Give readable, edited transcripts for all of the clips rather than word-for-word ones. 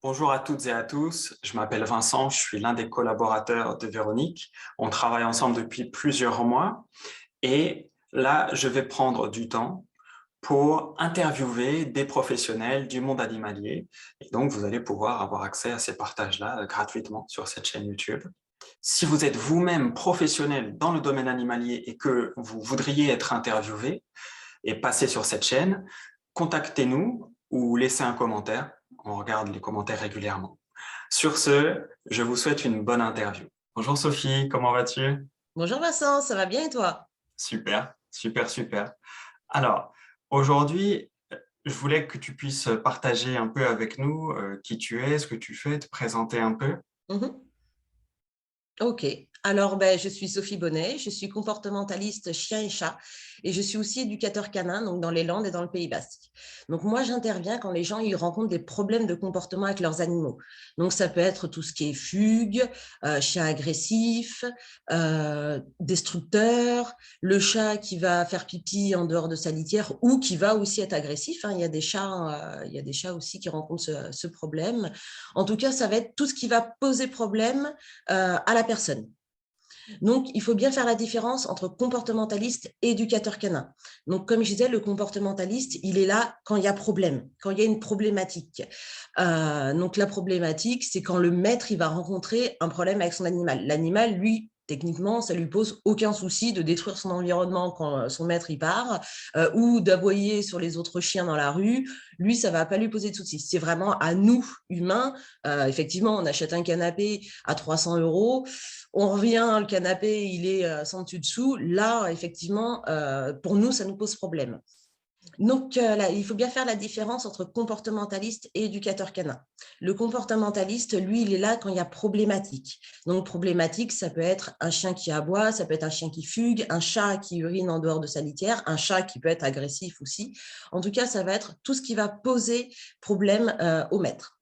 Bonjour à toutes et à tous, je m'appelle Vincent, je suis l'un des collaborateurs de Véronique. On travaille ensemble depuis plusieurs mois et là, je vais prendre du temps pour interviewer des professionnels du monde animalier. Et donc, vous allez pouvoir avoir accès à ces partages-là gratuitement sur cette chaîne YouTube. Si vous êtes vous-même professionnel dans le domaine animalier et que vous voudriez être interviewé et passer sur cette chaîne, contactez-nous ou laissez un commentaire. On regarde les commentaires régulièrement. Sur ce, je vous souhaite une bonne interview. Bonjour Sophie, comment vas-tu? Bonjour Vincent, ça va bien et toi? Super, super, super. Alors, aujourd'hui, je voulais que tu puisses partager un peu avec nous qui tu es, ce que tu fais, te présenter un peu. Mhm. Ok, alors je suis Sophie Bonnet, je suis comportementaliste chien et chat et je suis aussi éducateur canin donc dans les Landes et dans le Pays Basque. Donc moi j'interviens quand les gens ils rencontrent des problèmes de comportement avec leurs animaux. Donc ça peut être tout ce qui est fugue, chien agressif, destructeur, le chat qui va faire pipi en dehors de sa litière ou qui va aussi être agressif, hein. Il y a des chats aussi qui rencontrent ce problème. En tout cas, ça va être tout ce qui va poser problème à la personne. Donc, il faut bien faire la différence entre comportementaliste et éducateur canin. Donc, comme je disais, le comportementaliste, il est là quand il y a problème, quand il y a une problématique. Donc, la problématique, c'est quand le maître, il va rencontrer un problème avec son animal. L'animal, lui, techniquement, ça lui pose aucun souci de détruire son environnement quand son maître y part ou d'aboyer sur les autres chiens dans la rue. Lui, ça va pas lui poser de soucis. C'est vraiment à nous, humains. Effectivement, on achète un canapé à 300 euros. On revient, le canapé, il est sans dessus-dessous. Là, effectivement, pour nous, ça nous pose problème. Donc, là, il faut bien faire la différence entre comportementaliste et éducateur canin. Le comportementaliste, lui, il est là quand il y a problématique. Donc, problématique, ça peut être un chien qui aboie, ça peut être un chien qui fugue, un chat qui urine en dehors de sa litière, un chat qui peut être agressif aussi. En tout cas, ça va être tout ce qui va poser problème au maître.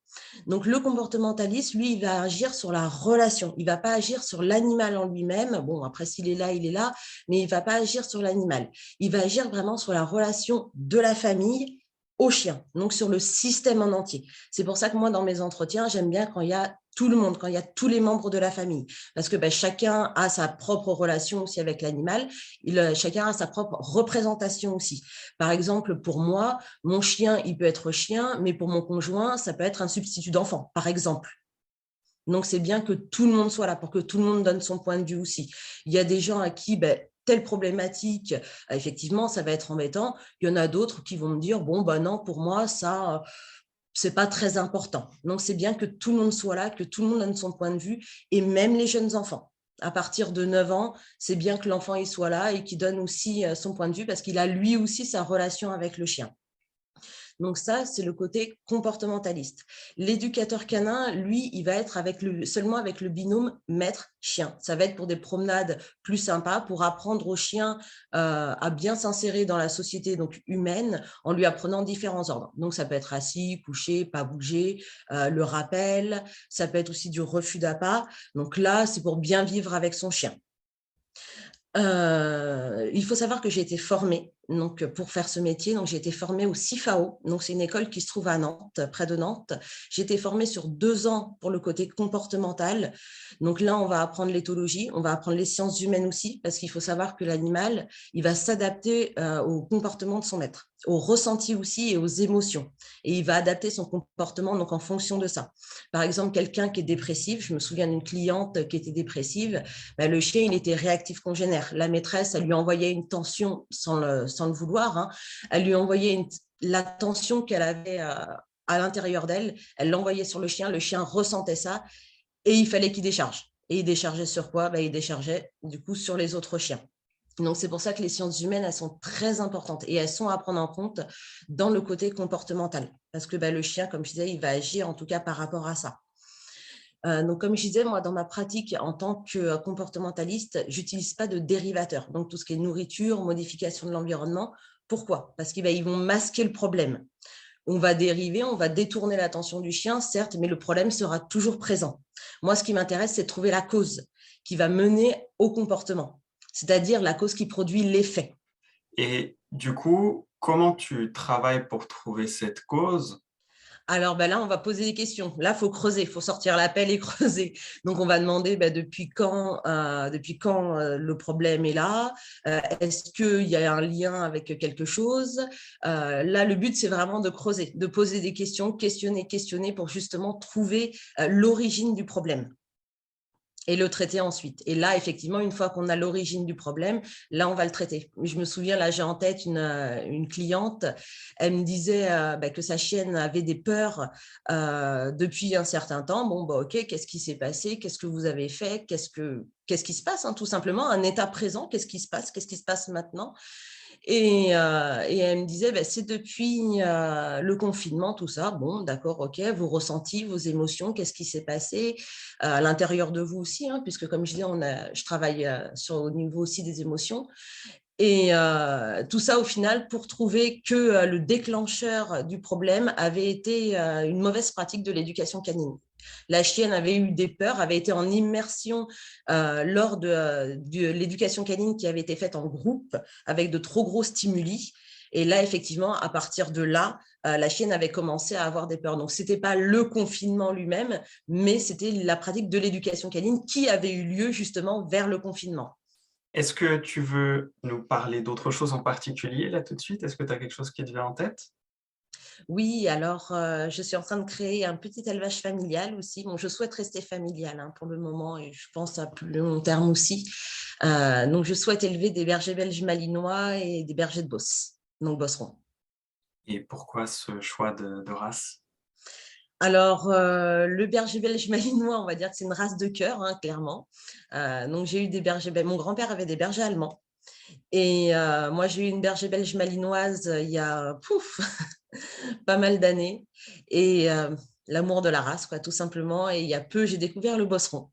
Donc, le comportementaliste, lui, il va agir sur la relation. Il ne va pas agir sur l'animal en lui-même. Bon, après, s'il est là, il est là, mais il ne va pas agir sur l'animal. Il va agir vraiment sur la relation de la famille au chien, donc sur le système en entier. C'est pour ça que moi, dans mes entretiens, j'aime bien quand il y a tout le monde, quand il y a tous les membres de la famille, parce que chacun a sa propre relation aussi avec l'animal, chacun a sa propre représentation aussi. Par exemple, pour moi, mon chien, il peut être chien, mais pour mon conjoint, ça peut être un substitut d'enfant, par exemple. Donc, c'est bien que tout le monde soit là pour que tout le monde donne son point de vue aussi. Il y a des gens à qui, telle problématique, effectivement, ça va être embêtant. Il y en a d'autres qui vont me dire, bon, non, pour moi, ça, c'est pas très important. Donc, c'est bien que tout le monde soit là, que tout le monde donne son point de vue, et même les jeunes enfants. À partir de 9 ans, c'est bien que l'enfant il soit là et qu'il donne aussi son point de vue parce qu'il a lui aussi sa relation avec le chien. Donc ça, c'est le côté comportementaliste. L'éducateur canin, lui, il va être seulement avec le binôme maître-chien. Ça va être pour des promenades plus sympas, pour apprendre au chien à bien s'insérer dans la société donc humaine en lui apprenant différents ordres. Donc ça peut être assis, couché, pas bouger, le rappel. Ça peut être aussi du refus d'appât. Donc là, c'est pour bien vivre avec son chien. Il faut savoir que j'ai été formée donc, pour faire ce métier. Donc, j'ai été formée au CIFAO. Donc, c'est une école qui se trouve à Nantes, près de Nantes. J'ai été formée sur 2 ans pour le côté comportemental. Donc là, on va apprendre l'éthologie, on va apprendre les sciences humaines aussi, parce qu'il faut savoir que l'animal, il va s'adapter au comportement de son maître, au ressenti aussi et aux émotions. Et il va adapter son comportement donc en fonction de ça. Par exemple, quelqu'un qui est dépressif, je me souviens d'une cliente qui était dépressive, le chien, il était réactif congénère. La maîtresse, elle lui envoyait une tension sans le vouloir. Hein. Elle lui envoyait la tension qu'elle avait à l'intérieur d'elle. Elle l'envoyait sur le chien ressentait ça et il fallait qu'il décharge. Et il déchargeait sur quoi? Il déchargeait du coup sur les autres chiens. Donc, c'est pour ça que les sciences humaines, elles sont très importantes et elles sont à prendre en compte dans le côté comportemental. Parce que le chien, comme je disais, il va agir en tout cas par rapport à ça. Donc, comme je disais, moi, dans ma pratique en tant que comportementaliste, j'utilise pas de dérivateurs. Donc, tout ce qui est nourriture, modification de l'environnement. Pourquoi? Parce qu'ils vont masquer le problème. On va dériver, on va détourner l'attention du chien, certes, mais le problème sera toujours présent. Moi, ce qui m'intéresse, c'est de trouver la cause qui va mener au comportement, c'est-à-dire la cause qui produit l'effet. Et du coup, comment tu travailles pour trouver cette cause? Alors là, on va poser des questions. Là, il faut creuser, il faut sortir la pelle et creuser. Donc, on va demander depuis quand le problème est là. Est-ce qu'il y a un lien avec quelque chose? Là, le but, c'est vraiment de creuser, de poser des questions, questionner pour justement trouver l'origine du problème et le traiter ensuite. Et là, effectivement, une fois qu'on a l'origine du problème, là, on va le traiter. Je me souviens, là, j'ai en tête une cliente, elle me disait que sa chienne avait des peurs depuis un certain temps. Bon, ok, qu'est-ce qui s'est passé? Qu'est-ce que vous avez fait? Qu'est-ce qui se passe, hein, tout simplement? Un état présent, qu'est-ce qui se passe? Qu'est-ce qui se passe maintenant? Et elle me disait, c'est depuis le confinement, tout ça. Bon, d'accord, ok, vos ressentis, vos émotions, qu'est-ce qui s'est passé à l'intérieur de vous aussi, hein, puisque comme je disais, je travaille au niveau aussi des émotions. Et tout ça, au final, pour trouver que le déclencheur du problème avait été une mauvaise pratique de l'éducation canine. La chienne avait eu des peurs, avait été en immersion lors de l'éducation canine qui avait été faite en groupe avec de trop gros stimuli. Et là, effectivement, à partir de là, la chienne avait commencé à avoir des peurs. Donc, ce n'était pas le confinement lui-même, mais c'était la pratique de l'éducation canine qui avait eu lieu justement vers le confinement. Est-ce que tu veux nous parler d'autre chose en particulier là tout de suite? Est-ce que tu as quelque chose qui te vient en tête? Oui, alors je suis en train de créer un petit élevage familial aussi. Bon, je souhaite rester familiale hein, pour le moment et je pense à plus long terme aussi. Donc, je souhaite élever des bergers belges malinois et des bergers de Beauce, donc bosserons. Et pourquoi ce choix de race? Alors, le berger belge malinois, on va dire que c'est une race de cœur, hein, clairement. Donc, j'ai eu des bergers belges. Mon grand-père avait des bergers allemands. Et moi, j'ai eu une berger belge malinoise il y a pas mal d'années. Et l'amour de la race, quoi, tout simplement. Et il y a peu, j'ai découvert le bosseron.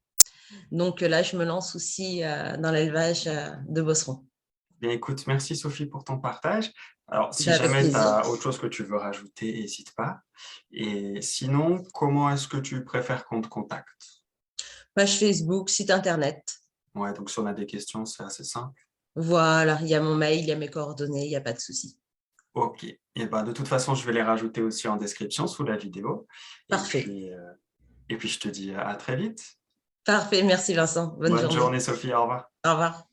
Donc là, je me lance aussi dans l'élevage de bosseron. Bien, écoute, merci Sophie pour ton partage. Alors, si Avec jamais tu plaisir. as autre chose que tu veux rajouter, n'hésite pas. Et sinon, comment est-ce que tu préfères qu'on te contacte? Page Facebook, site internet. Ouais, donc si on a des questions, c'est assez simple. Voilà, il y a mon mail, il y a mes coordonnées, il n'y a pas de souci. Ok. Et ben, de toute façon, je vais les rajouter aussi en description sous la vidéo. Et Parfait. puis, euh, et puis je te dis à très vite. Parfait, merci Vincent. Bonne Bonne journée. journée, Sophie. Au revoir. Au revoir.